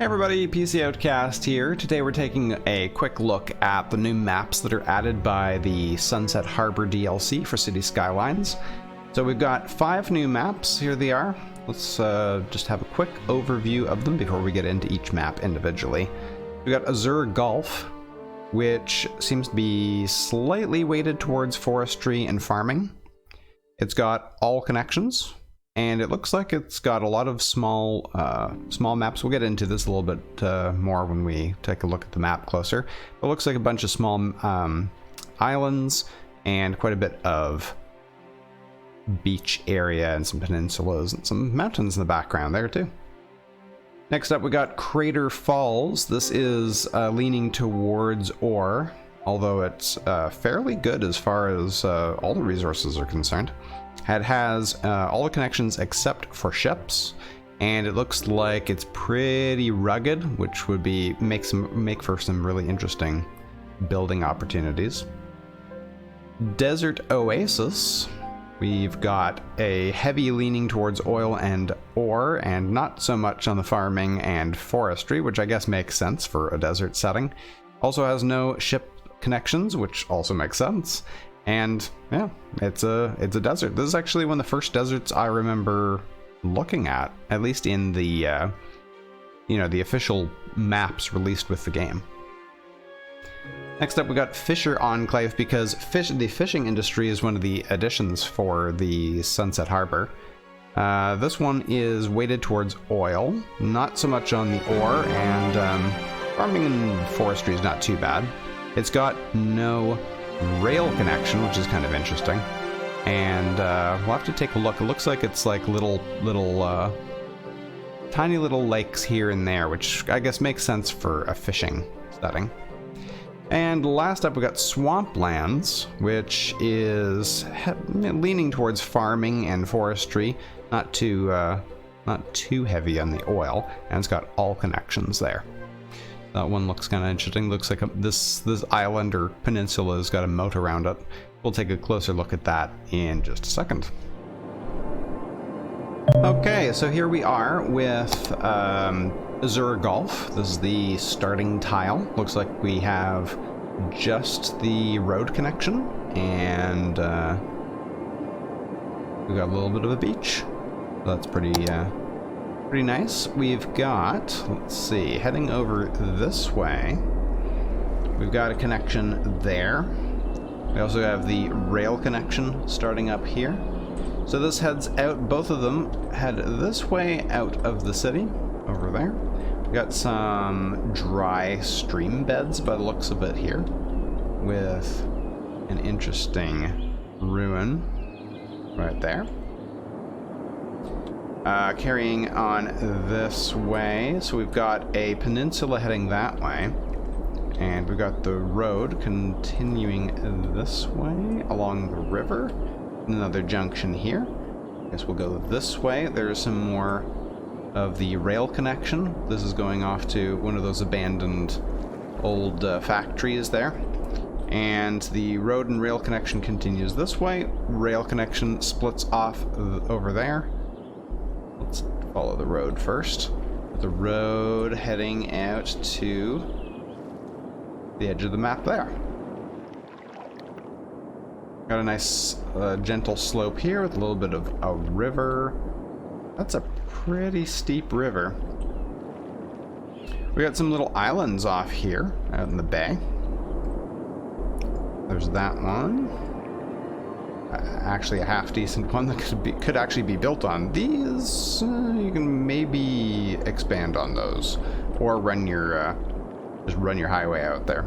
Hey everybody, PC Outcast here. Today we're taking a quick look at the new maps that are added by the Sunset Harbor DLC for City Skylines. So we've got 5 new maps, here they are. Let's just have a quick overview of them before we get into each map individually. We've got Azure Golf, which seems to be slightly weighted towards forestry and farming. It's got all connections. And it looks like it's got a lot of small maps. We'll get into this a little bit more when we take a look at the map closer. It looks like a bunch of small islands and quite a bit of beach area and some peninsulas and some mountains in the background there too. Next up we got Crater Falls. This is leaning towards ore, although it's fairly good as far as all the resources are concerned. It has all the connections except for ships, and it looks like it's pretty rugged, which would be make for some really interesting building opportunities. Desert Oasis. We've got a heavy leaning towards oil and ore, and not so much on the farming and forestry, which I guess makes sense for a desert setting. Also has no ship connections, which also makes sense. And yeah, it's a desert. This is actually one of the first deserts I remember looking at least in the the official maps released with the game. Next up we got Fisher Enclave, because the fishing industry is one of the additions for the Sunset Harbor. This one is weighted towards oil, not so much on the ore, and farming and forestry is not too bad. It's got no rail connection, which is kind of interesting, and we'll have to take a look. It looks like it's like little tiny little lakes here and there, which I guess makes sense for a fishing setting. And last up we got Swamplands, which is leaning towards farming and forestry, not too heavy on the oil, and it's got all connections there. That one looks kind of interesting. Looks like this island or peninsula has got a moat around it. We'll take a closer look at that in just a second. Okay, so here we are with Azure Golf. This is the starting tile. Looks like we have just the road connection, and we've got a little bit of a beach. That's pretty nice. We've got, let's see, heading over this way, we've got a connection there. We also have the rail connection starting up here. So this heads out, both of them head this way out of the city, over there. We've got some dry stream beds by the looks of it here, with an interesting ruin right there. Carrying on this way, so we've got a peninsula heading that way, and we've got the road continuing this way along the river. Another junction here. I guess we'll go this way. There's some more of the rail connection. This is going off to one of those abandoned old factories there. And the road and rail connection continues this way. Rail connection splits off over there. Let's follow the road first. The road heading out to the edge of the map there. Got a nice gentle slope here with a little bit of a river. That's a pretty steep river. We got some little islands off here out in the bay. There's that one. Actually a half decent one that could actually be built on. These you can maybe expand on those, or run your just run your highway out there.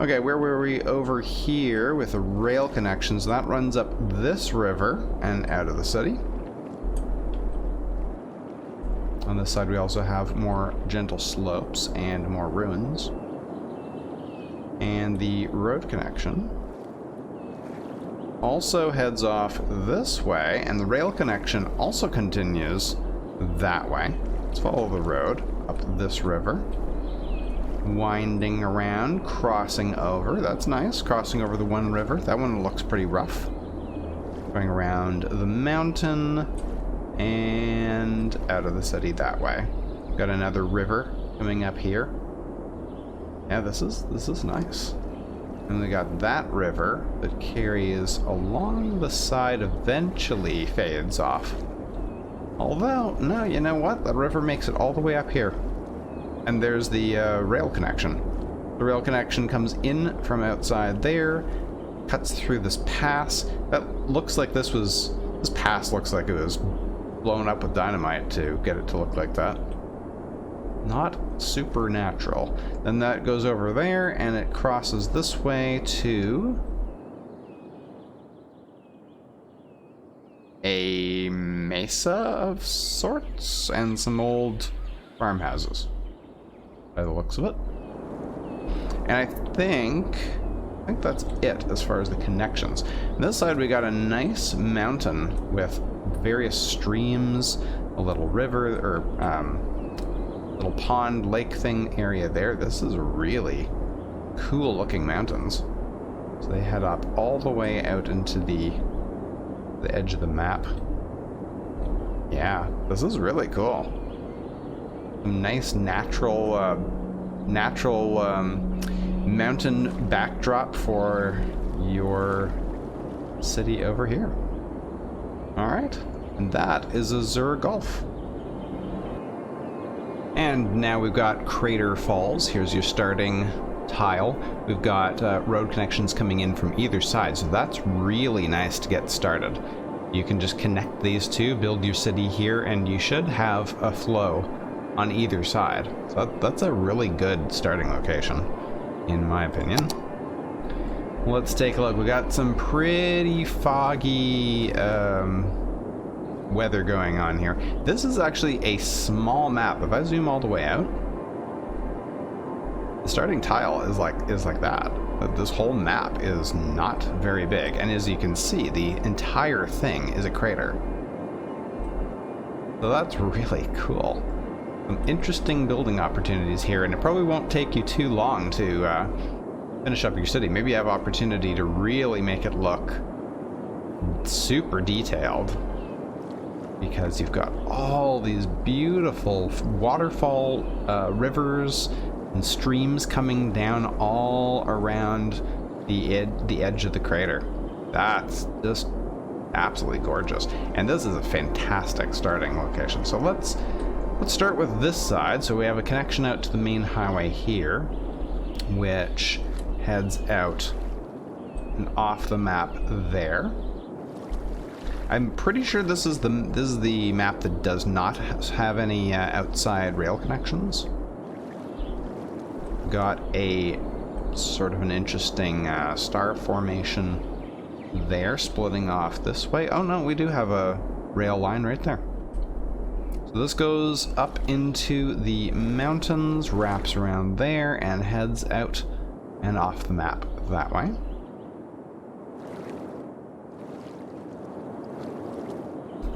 Okay, where were we? Over here with the rail connections. That runs up this river and out of the city. On this side we also have more gentle slopes and more ruins. And the road connection also heads off this way, and the rail connection also continues that way. Let's follow the road up this river, winding around, crossing over. That's nice, crossing over the one river. That one looks pretty rough. Going around the mountain and out of the city that way. Got another river coming up here. Yeah, this is nice. And we got that river that carries along the side, eventually fades off. Although, no, you know what? The river makes it all the way up here. And there's the rail connection. The rail connection comes in from outside there, cuts through this pass. That looks like this pass looks like it was blown up with dynamite to get it to look like that. Not supernatural. Then that goes over there and it crosses this way to a mesa of sorts and some old farmhouses by the looks of it. And I think that's it as far as the connections. On this side we got a nice mountain with various streams, a little river, or little pond lake thing area there. This is really cool looking mountains. So they head up all the way out into the edge of the map. Yeah, this is really cool. Some nice natural mountain backdrop for your city over here. All right, and that is Azure Golf. And now we've got Crater Falls. Here's your starting tile. We've got road connections coming in from either side, so that's really nice to get started. You can just connect these two, build your city here, and you should have a flow on either side. So that's a really good starting location, in my opinion. Let's take a look. We got some pretty foggy weather going on here. This is actually a small map. If I zoom all the way out, the starting tile is like that. This whole map is not very big, and as you can see, the entire thing is a crater. So that's really cool. Some interesting building opportunities here, and it probably won't take you too long to finish up your city. Maybe you have opportunity to really make it look super detailed, because you've got all these beautiful waterfall rivers and streams coming down all around the edge of the crater. That's just absolutely gorgeous, and this is a fantastic starting location. So let's start with this side. So we have a connection out to the main highway here, which heads out and off the map there. I'm pretty sure this is the map that does not have any outside rail connections. Got a sort of an interesting star formation there, splitting off this way. Oh no, we do have a rail line right there. So this goes up into the mountains, wraps around there, and heads out and off the map that way.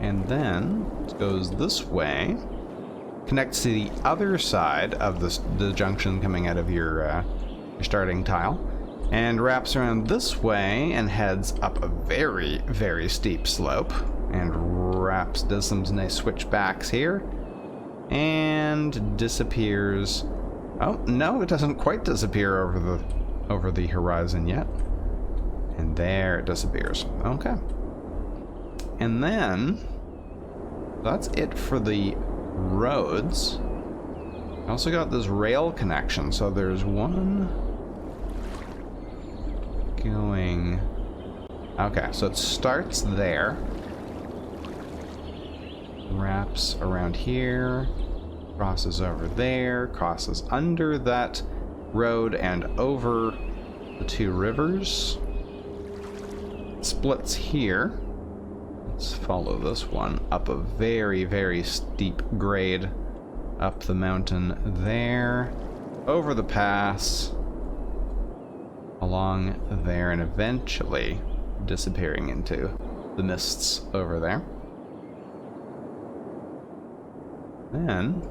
And then it goes this way, connects to the other side of the junction coming out of your starting tile, and wraps around this way and heads up a very, very steep slope, and does some nice switchbacks here, and disappears. Oh no, it doesn't quite disappear over the horizon yet, and there it disappears. Okay. And then that's it for the roads. I also got this rail connection. So there's one going. Okay, so it starts there, wraps around here, crosses over there, crosses under that road and over the two rivers, splits here. Let's follow this one up a very, very steep grade up the mountain there, over the pass, along there, and eventually disappearing into the mists over there. Then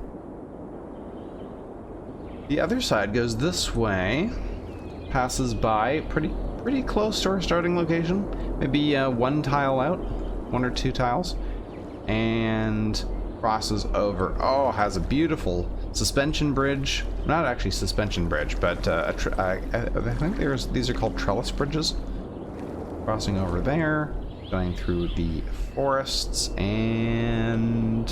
the other side goes this way, passes by pretty close to our starting location, maybe one tile out. One or two tiles, and crosses over. Oh, has a beautiful suspension bridge. Not actually suspension bridge, but I think these are called trellis bridges. Crossing over there, going through the forests, and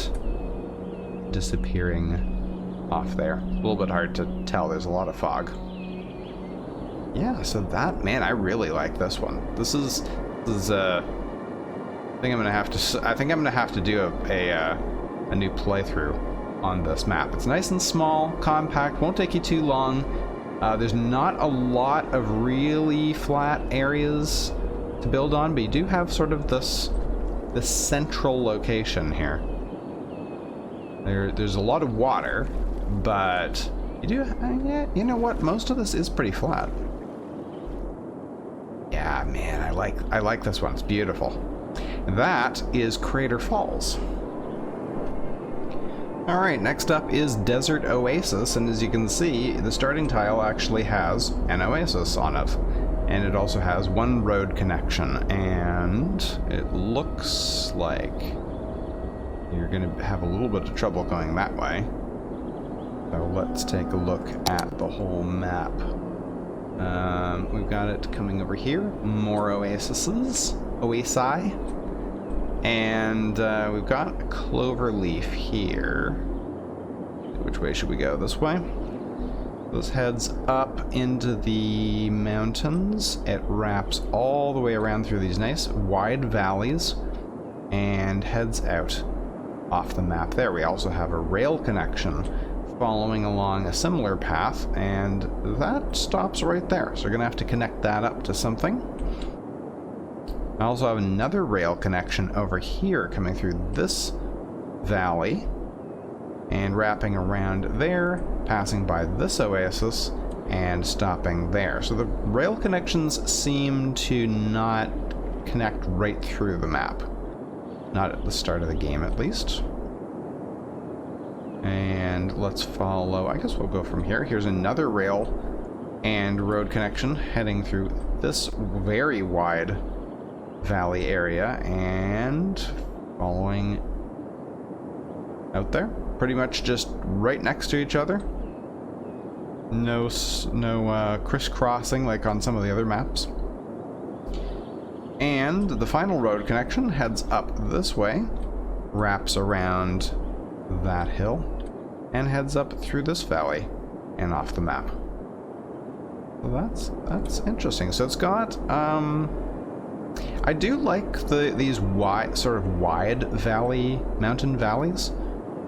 disappearing off there. A little bit hard to tell. There's a lot of fog. Yeah, so that, man, I really like this one. This is I think I'm gonna have to do a new playthrough on this map. It's nice and small, compact, won't take you too long. There's not a lot of really flat areas to build on, but you do have sort of this central location here. There's a lot of water, but you do, yeah, you know what? Most of this is pretty flat. Yeah, man, I like this one. It's beautiful. That is Crater Falls. All right, next up is Desert Oasis, and as you can see, the starting tile actually has an oasis on it, and it also has one road connection, and it looks like you're going to have a little bit of trouble going that way. So let's take a look at the whole map. We've got it coming over here, more oasi, and we've got a clover leaf here. Which way should we go? This way? This heads up into the mountains. It wraps all the way around through these nice wide valleys and heads out off the map there. We also have a rail connection following along a similar path, and that stops right there. So we're gonna have to connect that up to something. I also have another rail connection over here coming through this valley and wrapping around there, passing by this oasis and stopping there. So the rail connections seem to not connect right through the map. Not at the start of the game, at least. And let's follow, I guess we'll go from here. Here's another rail and road connection heading through this very wide valley area and following out there. Pretty much just right next to each other. No crisscrossing like on some of the other maps. And the final road connection heads up this way, wraps around that hill, and heads up through this valley and off the map. So that's interesting. So it's got I do like these wide, sort of wide mountain valleys.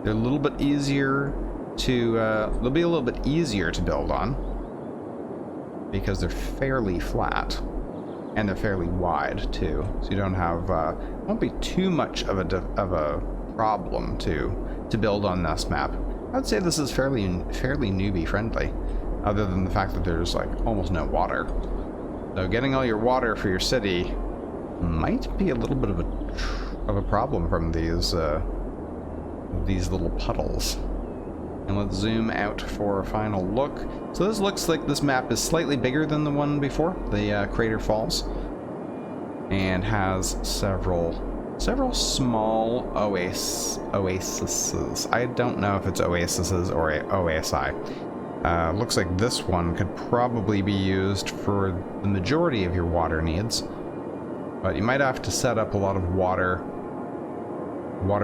They're a little bit easier to they'll be a little bit easier to build on because they're fairly flat and they're fairly wide too. So you don't have won't be too much of a problem to build on this map. I would say this is fairly newbie friendly, other than the fact that there's like almost no water. So getting all your water for your city might be a little bit of a problem from these little puddles. And let's zoom out for a final look. So this looks like this map is slightly bigger than the one before, the Crater Falls, and has several small oases. I don't know if it's oases or oasi. Looks like this one could probably be used for the majority of your water needs, but you might have to set up a lot of water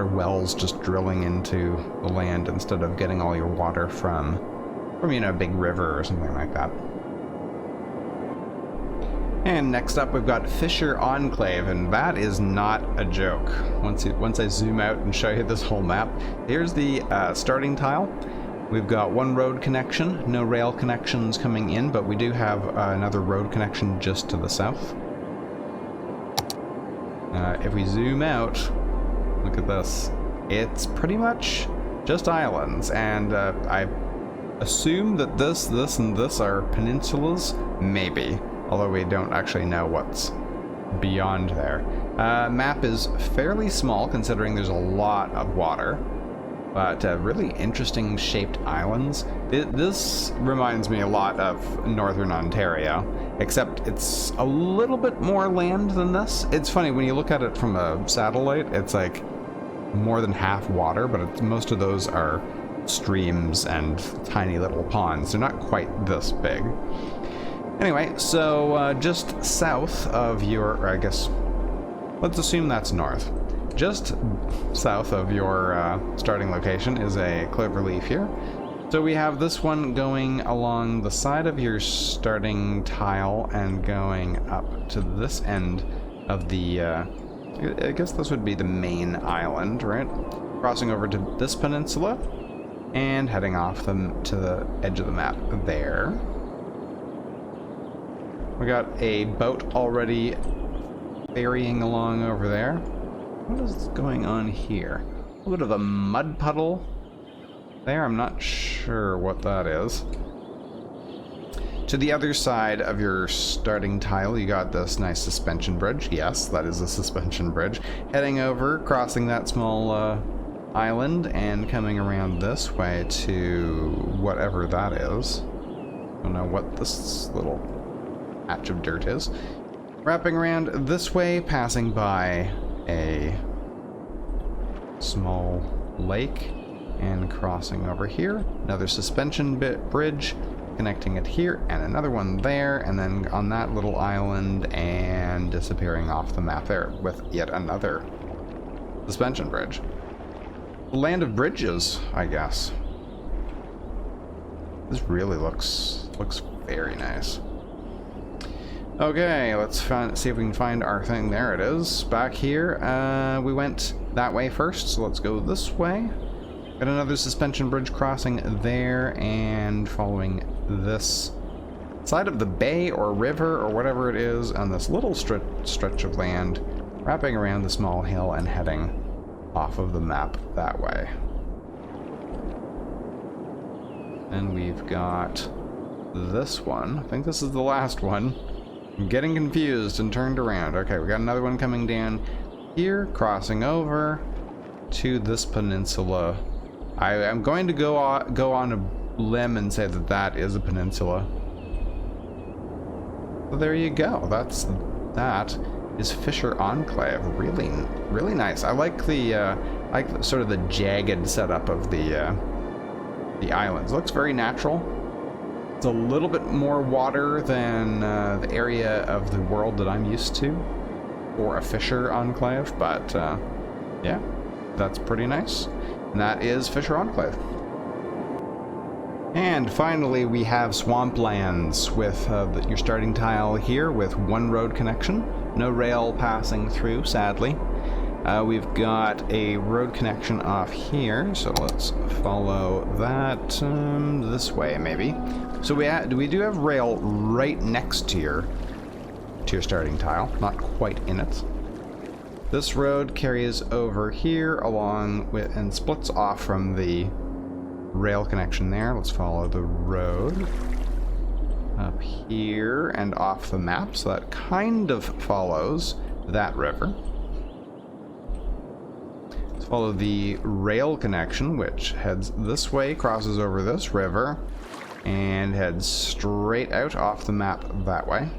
wells just drilling into the land instead of getting all your water from a big river or something like that. And next up we've got Fisher Enclave, and that is not a joke. Once I zoom out and show you this whole map, here's the starting tile. We've got one road connection, no rail connections coming in, but we do have another road connection just to the south. If we zoom out, look at this. It's pretty much just islands, and I assume that this, and this are peninsulas, maybe. Although we don't actually know what's beyond there. Map is fairly small considering there's a lot of water, but really interesting shaped islands. This reminds me a lot of Northern Ontario, except it's a little bit more land than this. It's funny, when you look at it from a satellite, it's like more than half water, but most of those are streams and tiny little ponds. They're not quite this big. Anyway, so just south of your, or I guess, let's assume that's north. Just south of your starting location is a cloverleaf here. So we have this one going along the side of your starting tile and going up to this end of the, I guess this would be the main island, right? Crossing over to this peninsula and heading off to the edge of the map there. We got a boat already ferrying along over there. What is going on here? A little bit of a mud puddle there. I'm not sure what that is. To the other side of your starting tile, you got this nice suspension bridge. Yes, that is a suspension bridge. Heading over, crossing that small island, and coming around this way to whatever that is. I don't know what this little patch of dirt is. Wrapping around this way, passing by a small lake, and crossing over here. Another suspension bridge, connecting it here, and another one there, and then on that little island, and disappearing off the map there with yet another suspension bridge. Land of bridges, I guess. This really looks very nice. Okay, let's see if we can find our thing. There it is, back here. We went that way first, so let's go this way. Got another suspension bridge crossing there, and following this side of the bay or river or whatever it is on this little stretch of land, wrapping around the small hill and heading off of the map that way. And we've got this one. I think this is the last one. I'm getting confused and turned around. Okay, we got another one coming down here, crossing over to this peninsula. I'm going to go on a limb and say that that is a peninsula. So there you go. That is Fisher Enclave. Really nice. I like the sort of the jagged setup of the islands. It looks very natural. It's a little bit more water than the area of the world that I'm used to for a Fisher Enclave, but yeah, that's pretty nice. And that is Fisher Enclave. And finally, we have Swamplands with your starting tile here with one road connection. No rail passing through, sadly. We've got a road connection off here, so let's follow that this way, maybe. So we do have rail right next to your starting tile, not quite in it. This road carries over here along with and splits off from the rail connection there. Let's follow the road up here and off the map, so that kind of follows that river. Let's follow the rail connection, which heads this way, crosses over this river, and heads straight out off the map that way.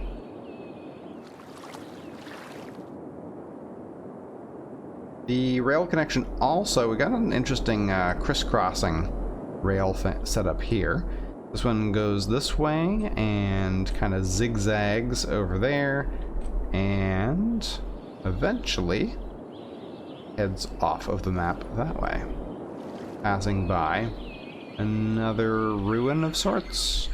The rail connection also, we got an interesting crisscrossing rail setup here. This one goes this way and kind of zigzags over there and eventually heads off of the map that way, passing by another ruin of sorts.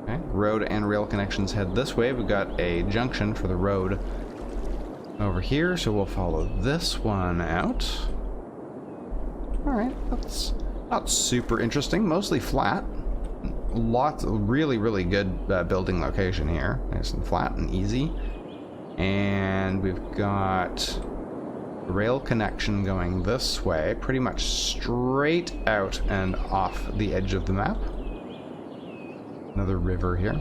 Okay, road and rail connections head this way. We've got a junction for the road over here, so we'll follow this one out. Alright, that's not super interesting, mostly flat. Lots of really good building location here. Nice and flat and easy. And we've got rail connection going this way, pretty much straight out and off the edge of the map. Another river here.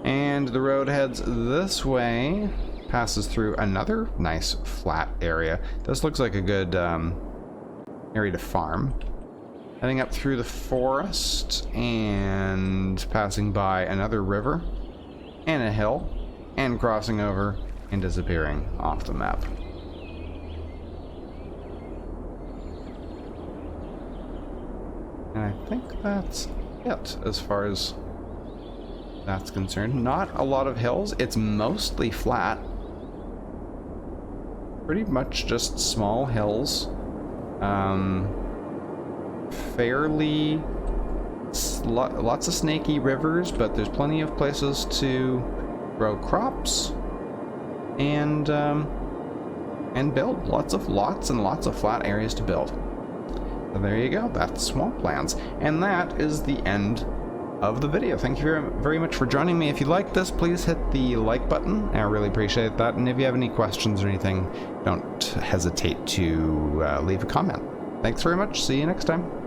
And the road heads this way, passes through another nice flat area. This looks like a good area to farm. Heading up through the forest and passing by another river and a hill and crossing over and disappearing off the map. And I think that's it as far as that's concerned. Not a lot of hills. It's mostly flat. Pretty much just small hills. Fairly lots of snaky rivers, but there's plenty of places to grow crops and build. Lots and lots of flat areas to build. So there you go. That's Swamplands, and that is the end of the video. Thank you very much for joining me. If you like this, please hit the like button. I really appreciate that. And if you have any questions or anything, don't hesitate to leave a comment. Thanks very much. See you next time.